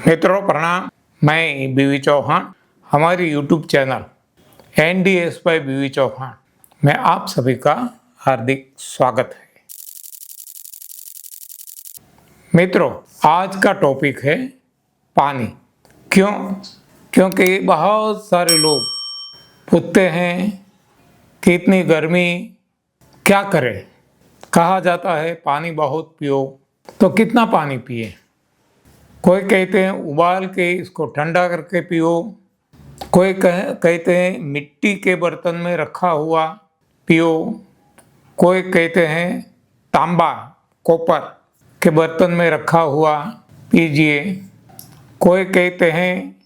मित्रों प्रणाम। मैं बीवी चौहान, हमारी यूट्यूब चैनल NDS बाय बीवी चौहान में आप सभी का हार्दिक स्वागत है। मित्रों, आज का टॉपिक है पानी। क्यों? क्योंकि बहुत सारे लोग पूछते हैं कि इतनी गर्मी क्या करें। कहा जाता है पानी बहुत पियो, तो कितना पानी पिए? कोई कहते हैं उबाल के इसको ठंडा करके पियो, कोई कहते हैं मिट्टी के बर्तन में रखा हुआ पियो, कोई कहते हैं तांबा कॉपर के बर्तन में रखा हुआ पीजिए, कोई कहते हैं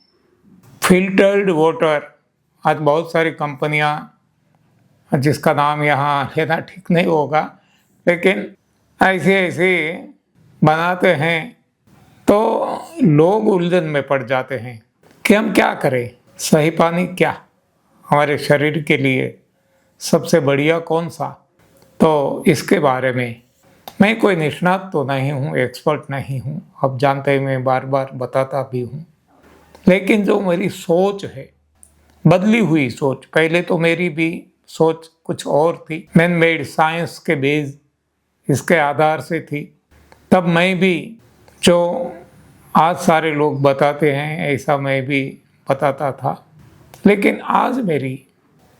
फिल्टर्ड वाटर। आज बहुत सारी कंपनियां, जिसका नाम यहाँ लेना ठीक नहीं होगा, लेकिन ऐसे ऐसे बनाते हैं तो लोग उलझन में पड़ जाते हैं कि हम क्या करें। सही पानी क्या हमारे शरीर के लिए सबसे बढ़िया कौन सा? तो इसके बारे में मैं कोई निष्णात तो नहीं हूँ, एक्सपर्ट नहीं हूँ, अब जानते हैं, मैं बार बार बताता भी हूँ। लेकिन जो मेरी सोच है, बदली हुई सोच, पहले तो मेरी भी सोच कुछ और थी, मैन मेड साइंस के बेस इसके आधार से थी। तब मैं भी जो आज सारे लोग बताते हैं ऐसा मैं भी बताता था। लेकिन आज मेरी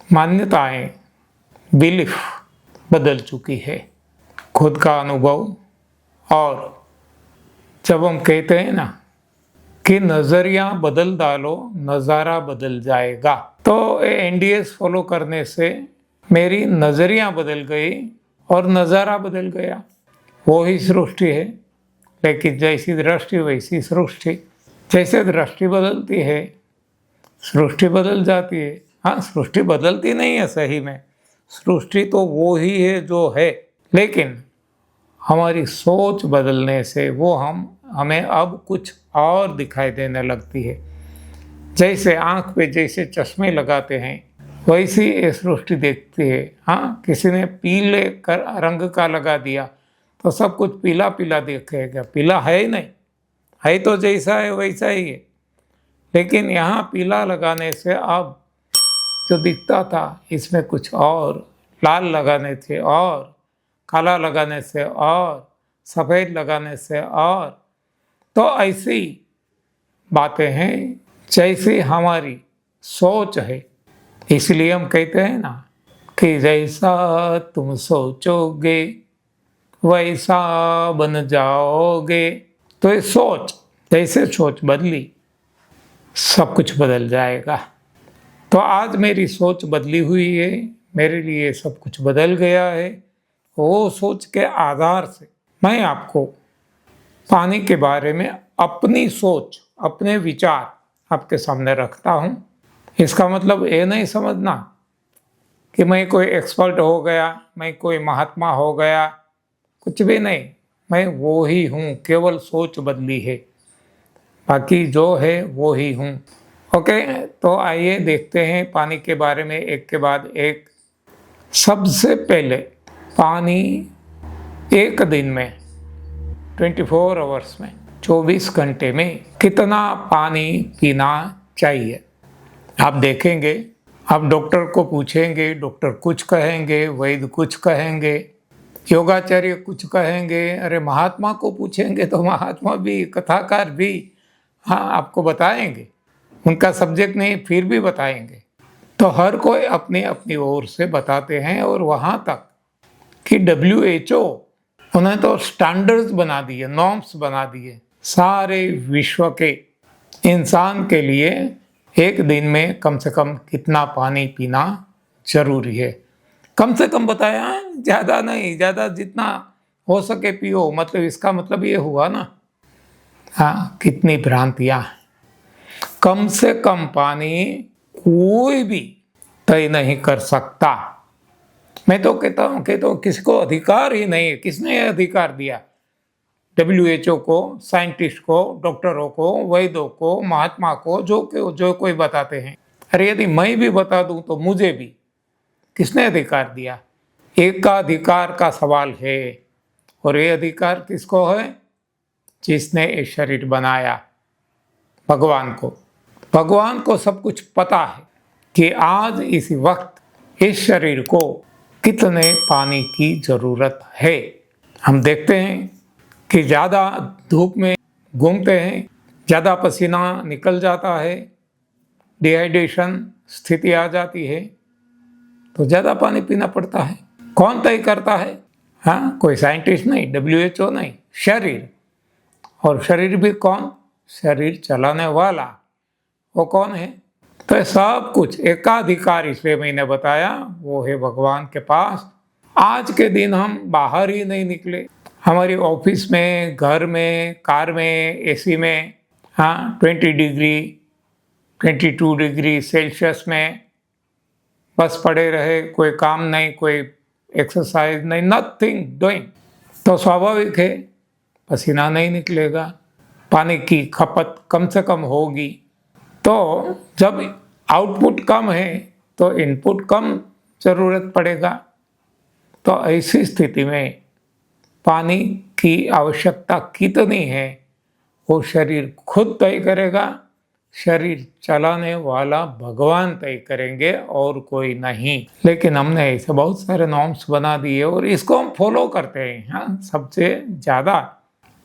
मान्यताएं, बिलीफ बदल चुकी है, खुद का अनुभव। और जब हम कहते हैं ना कि नज़रिया बदल डालो नज़ारा बदल जाएगा, तो NDS फॉलो करने से मेरी नज़रिया बदल गई और नज़ारा बदल गया। वो ही सृष्टि है, लेकिन जैसी दृष्टि वैसी सृष्टि। जैसे दृष्टि बदलती है सृष्टि बदल जाती है। हाँ, सृष्टि बदलती नहीं है, सही में सृष्टि तो वो ही है जो है, लेकिन हमारी सोच बदलने से वो हमें अब कुछ और दिखाई देने लगती है। जैसे आँख पे जैसे चश्मे लगाते हैं वैसी ये सृष्टि देखती है। हाँ, किसी ने पीले रंग का लगा दिया तो सब कुछ पीला पीला दिखेगा। पीला है ही नहीं, है तो जैसा है वैसा ही है। लेकिन यहाँ पीला लगाने से अब जो दिखता था इसमें कुछ और, लाल लगाने से और, काला लगाने से और, सफ़ेद लगाने से और। तो ऐसी बातें हैं जैसी हमारी सोच है। इसलिए हम कहते हैं ना कि जैसा तुम सोचोगे वैसा बन जाओगे। तो ये सोच, जैसे सोच बदली सब कुछ बदल जाएगा। तो आज मेरी सोच बदली हुई है, मेरे लिए सब कुछ बदल गया है। वो सोच के आधार से मैं आपको पानी के बारे में अपनी सोच, अपने विचार आपके सामने रखता हूँ। इसका मतलब ये नहीं समझना कि मैं कोई एक्सपर्ट हो गया, मैं कोई महात्मा हो गया, कुछ भी नहीं। मैं वो ही हूँ, केवल सोच बदली है, बाकी जो है वो ही हूँ। ओके, तो आइए देखते हैं पानी के बारे में एक के बाद एक। सबसे पहले पानी एक दिन में 24 आवर्स में, 24 घंटे में कितना पानी पीना चाहिए? आप देखेंगे, आप डॉक्टर को पूछेंगे, डॉक्टर कुछ कहेंगे, वैद्य कुछ कहेंगे, योगाचार्य कुछ कहेंगे, अरे महात्मा को पूछेंगे तो महात्मा भी, कथाकार भी, हाँ आपको बताएंगे। उनका सब्जेक्ट नहीं फिर भी बताएंगे। तो हर कोई अपनी अपनी ओर से बताते हैं। और वहाँ तक कि WHO उन्हें तो स्टैंडर्ड्स बना दिए, नॉर्म्स बना दिए सारे विश्व के इंसान के लिए। एक दिन में कम से कम कितना पानी पीना जरूरी है, कम से कम बताया है, ज़्यादा नहीं, ज़्यादा जितना हो सके पियो। मतलब इसका मतलब ये हुआ ना, हाँ, कितनी भ्रांतियाँ। कम से कम पानी कोई भी तय नहीं कर सकता। मैं तो कहता हूँ किसी को अधिकार ही नहीं है। किसने ये अधिकार दिया? WHO को, साइंटिस्ट को, डॉक्टरों को, वैद्यों को, महात्मा को, जो कोई बताते हैं। अरे यदि मैं भी बता दूं तो मुझे भी किसने अधिकार दिया? एक का अधिकार का सवाल है। और ये अधिकार किसको है? जिसने ये शरीर बनाया, भगवान को सब कुछ पता है कि आज इसी वक्त इस शरीर को कितने पानी की ज़रूरत है। हम देखते हैं कि ज़्यादा धूप में घूमते हैं, ज़्यादा पसीना निकल जाता है, डिहाइड्रेशन स्थिति आ जाती है, तो ज़्यादा पानी पीना पड़ता है। कौन तय करता है? हाँ, कोई साइंटिस्ट नहीं, WHO नहीं, शरीर। और शरीर भी कौन? शरीर चलाने वाला, वो कौन है? तो सब कुछ एकाधिकार, इसलिए मैंने बताया, वो है भगवान के पास। आज के दिन हम बाहर ही नहीं निकले, हमारी ऑफिस में, घर में, कार में, एसी में, हाँ 20 डिग्री 22 डिग्री सेल्सियस में बस पड़े रहे, कोई काम नहीं, कोई एक्सरसाइज नहीं, नथिंग डूइंग। तो स्वाभाविक है पसीना नहीं निकलेगा, पानी की खपत कम से कम होगी। तो जब आउटपुट कम है तो इनपुट कम ज़रूरत पड़ेगा। तो ऐसी स्थिति में पानी की आवश्यकता कितनी है वो शरीर खुद तय करेगा। शरीर चलाने वाला भगवान तय करेंगे और कोई नहीं। लेकिन हमने ऐसे बहुत सारे नॉर्म्स बना दिए और इसको हम फॉलो करते हैं। हाँ, सबसे ज़्यादा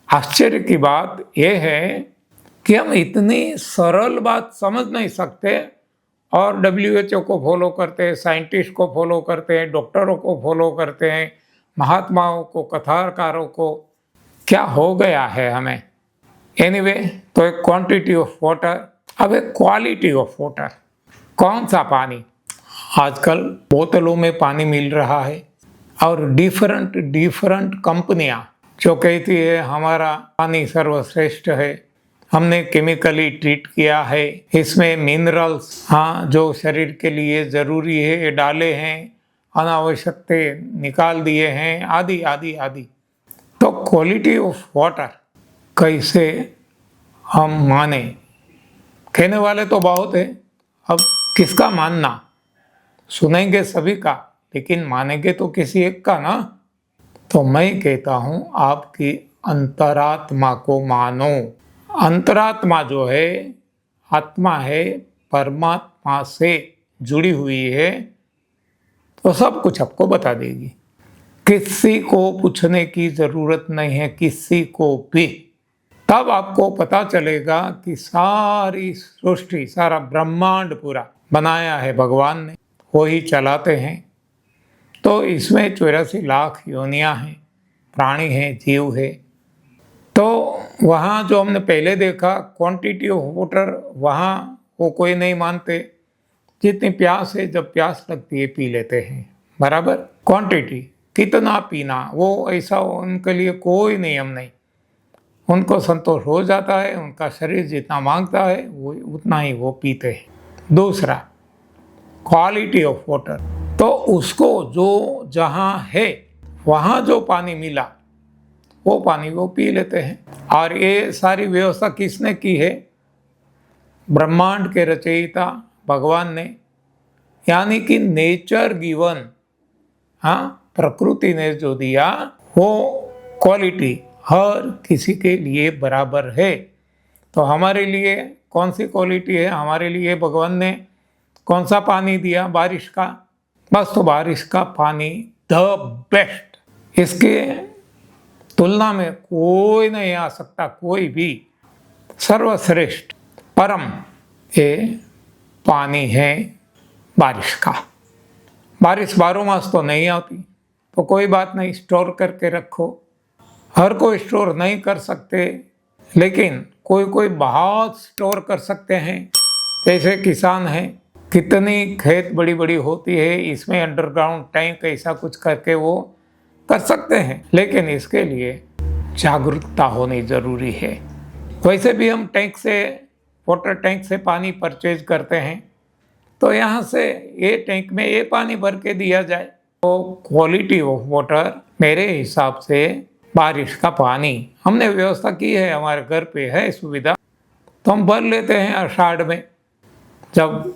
आश्चर्य की बात यह है कि हम इतनी सरल बात समझ नहीं सकते और WHO को फॉलो करते हैं, साइंटिस्ट को फॉलो करते हैं, डॉक्टरों को फॉलो करते हैं, महात्माओं को, कथाकारों को। क्या हो गया है हमें? एनीवे, तो एक क्वांटिटी ऑफ वाटर, अब एक क्वालिटी ऑफ वाटर। कौन सा पानी? आजकल बोतलों में पानी मिल रहा है और डिफरेंट कंपनियां जो कहती है हमारा पानी सर्वश्रेष्ठ है, हमने केमिकली ट्रीट किया है, इसमें मिनरल्स हाँ जो शरीर के लिए ज़रूरी है ये डाले हैं, अनावश्यक निकाल दिए हैं, आदि आदि आदि। तो क्वालिटी ऑफ वाटर कैसे हम माने? कहने वाले तो बहुत है, अब किसका मानना? सुनेंगे सभी का, लेकिन मानेंगे तो किसी एक का ना। तो मैं कहता हूँ आपकी अंतरात्मा को मानो। अंतरात्मा जो है, आत्मा है, परमात्मा से जुड़ी हुई है, तो सब कुछ आपको बता देगी। किसी को पूछने की ज़रूरत नहीं है, किसी को भी। तब आपको पता चलेगा कि सारी सृष्टि, सारा ब्रह्मांड पूरा बनाया है भगवान ने, वो ही चलाते हैं। तो इसमें 84 लाख योनियाँ हैं, प्राणी हैं, जीव है। तो वहाँ जो हमने पहले देखा क्वांटिटी ऑफ वाटर, वहाँ वो कोई नहीं मानते। जितनी प्यास है, जब प्यास लगती है पी लेते हैं, बराबर। क्वांटिटी कितना पीना, वो ऐसा उनके लिए कोई नियम नहीं। उनको संतोष हो जाता है, उनका शरीर जितना मांगता है वो उतना ही वो पीते हैं। दूसरा क्वालिटी ऑफ वाटर, तो उसको जो जहाँ है वहाँ जो पानी मिला वो पानी वो पी लेते हैं। और ये सारी व्यवस्था किसने की है? ब्रह्मांड के रचयिता भगवान ने, यानी कि नेचर गिवन, हाँ प्रकृति ने जो दिया वो क्वालिटी हर किसी के लिए बराबर है। तो हमारे लिए कौन सी क्वालिटी है? हमारे लिए भगवान ने कौन सा पानी दिया? बारिश का। बस, तो बारिश का पानी द बेस्ट, इसके तुलना में कोई नहीं आ सकता, कोई भी। सर्वश्रेष्ठ परम ये पानी है बारिश का। बारिश 12 मास तो नहीं आती, तो कोई बात नहीं, स्टोर करके रखो। हर कोई स्टोर नहीं कर सकते, लेकिन कोई कोई बहुत स्टोर कर सकते हैं। जैसे किसान हैं, कितनी खेत बड़ी बड़ी होती है, इसमें अंडरग्राउंड टैंक ऐसा कुछ करके वो कर सकते हैं। लेकिन इसके लिए जागरूकता होनी ज़रूरी है। वैसे भी हम टैंक से, वाटर टैंक से पानी परचेज करते हैं, तो यहाँ से ये टैंक में ये पानी भर के दिया जाए। तो क्वालिटी ऑफ वाटर मेरे हिसाब से बारिश का पानी हमने व्यवस्था की है, हमारे घर पे है सुविधा, तो हम भर लेते हैं आषाढ़ में। जब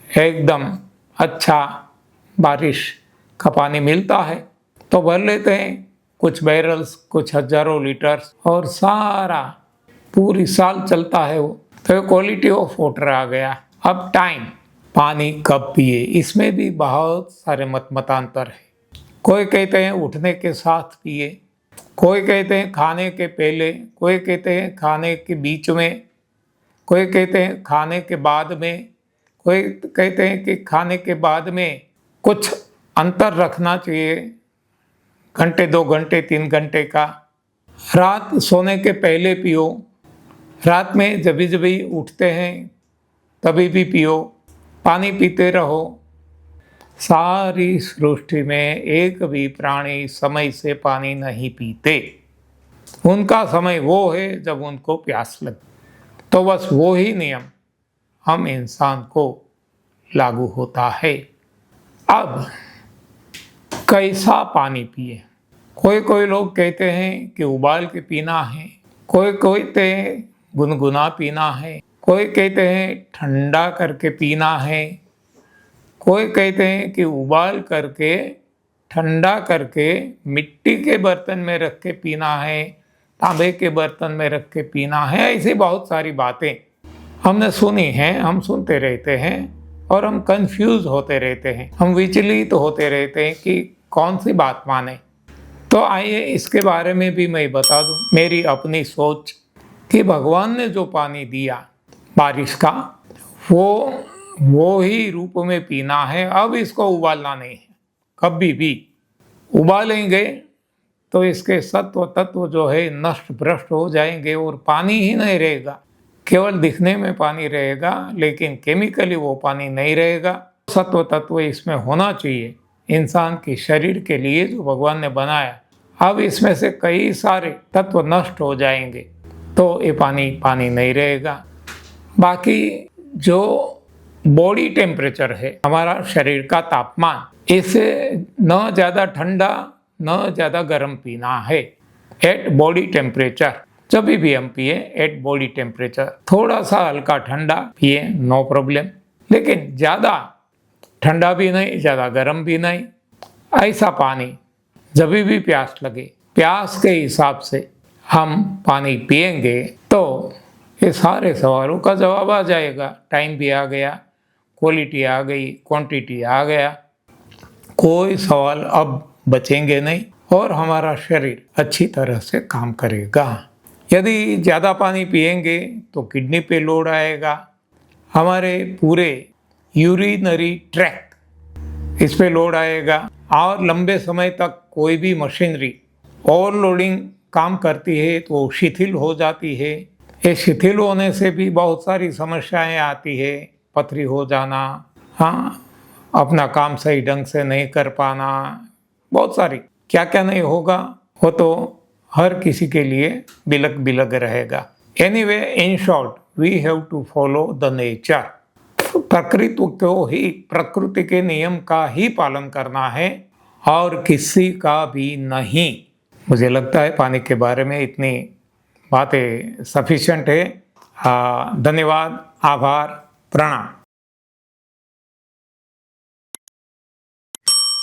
एकदम अच्छा बारिश का पानी मिलता है तो भर लेते हैं, कुछ बैरल्स, कुछ हजारों लीटर्स, और सारा पूरी साल चलता है वो। तो क्वालिटी ऑफ वाटर आ गया। अब टाइम, पानी कब पिए, इसमें भी बहुत सारे मतांतर है। कोई कहते हैं उठने के साथ पिए, कोई कहते हैं खाने के पहले, कोई कहते हैं खाने के बीच में, कोई कहते हैं खाने के बाद में, कोई कहते हैं कि खाने के बाद में कुछ अंतर रखना चाहिए, घंटे 2 घंटे 3 घंटे का। रात सोने के पहले पियो, रात में जब भी उठते हैं तभी भी पियो, पानी पीते रहो। सारी सृष्टि में एक भी प्राणी समय से पानी नहीं पीते। उनका समय वो है जब उनको प्यास लगे। तो बस वो ही नियम हम इंसान को लागू होता है। अब कैसा पानी पिए? कोई लोग कहते हैं कि उबाल के पीना है, कोई कहते हैं गुनगुना पीना है, कोई कहते हैं ठंडा करके पीना है, कोई कहते हैं कि उबाल करके ठंडा करके मिट्टी के बर्तन में रख के पीना है, तांबे के बर्तन में रख के पीना है। ऐसी बहुत सारी बातें हमने सुनी हैं, हम सुनते रहते हैं और हम कंफ्यूज होते रहते हैं, हम विचलित होते रहते हैं कि कौन सी बात माने। तो आइए इसके बारे में भी मैं बता दूं मेरी अपनी सोच कि भगवान ने जो पानी दिया बारिश का, वो ही रूप में पीना है। अब इसको उबालना नहीं है। कभी भी उबालेंगे तो इसके सत्व तत्व जो है नष्ट भ्रष्ट हो जाएंगे और पानी ही नहीं रहेगा। केवल दिखने में पानी रहेगा, लेकिन केमिकली वो पानी नहीं रहेगा। सत्व तत्व इसमें होना चाहिए इंसान के शरीर के लिए जो भगवान ने बनाया। अब इसमें से कई सारे तत्व नष्ट हो जाएंगे तो ये पानी नहीं रहेगा। बाकी जो बॉडी टेम्परेचर है, हमारा शरीर का तापमान, इसे न ज़्यादा ठंडा न ज़्यादा गर्म पीना है। एट बॉडी टेम्परेचर जब भी हम पिए, एट बॉडी टेम्परेचर। थोड़ा सा हल्का ठंडा पिए, नो प्रॉब्लम, लेकिन ज़्यादा ठंडा भी नहीं, ज़्यादा गर्म भी नहीं। ऐसा पानी जब भी प्यास लगे, प्यास के हिसाब से हम पानी पिएंगे तो ये सारे सवालों का जवाब आ जाएगा। टाइम भी आ गया, क्वालिटी आ गई, क्वांटिटी आ गया, कोई सवाल अब बचेंगे नहीं और हमारा शरीर अच्छी तरह से काम करेगा। यदि ज़्यादा पानी पिएंगे तो किडनी पे लोड आएगा, हमारे पूरे यूरिनरी ट्रैक्ट इस पे लोड आएगा और लंबे समय तक कोई भी मशीनरी ओवरलोडिंग काम करती है तो शिथिल हो जाती है। ये शिथिल होने से भी बहुत सारी समस्याएं आती है, पथरी हो जाना, हाँ, अपना काम सही ढंग से नहीं कर पाना, बहुत सारी क्या क्या नहीं होगा, वो तो हर किसी के लिए बिलग रहेगा। Anyway, in short, we have to follow the nature. प्रकृति के नियम का ही पालन करना है और किसी का भी नहीं। मुझे लगता है पानी के बारे में इतनी बातें सफिशिएंट है। धन्यवाद, आभार, प्रणाम।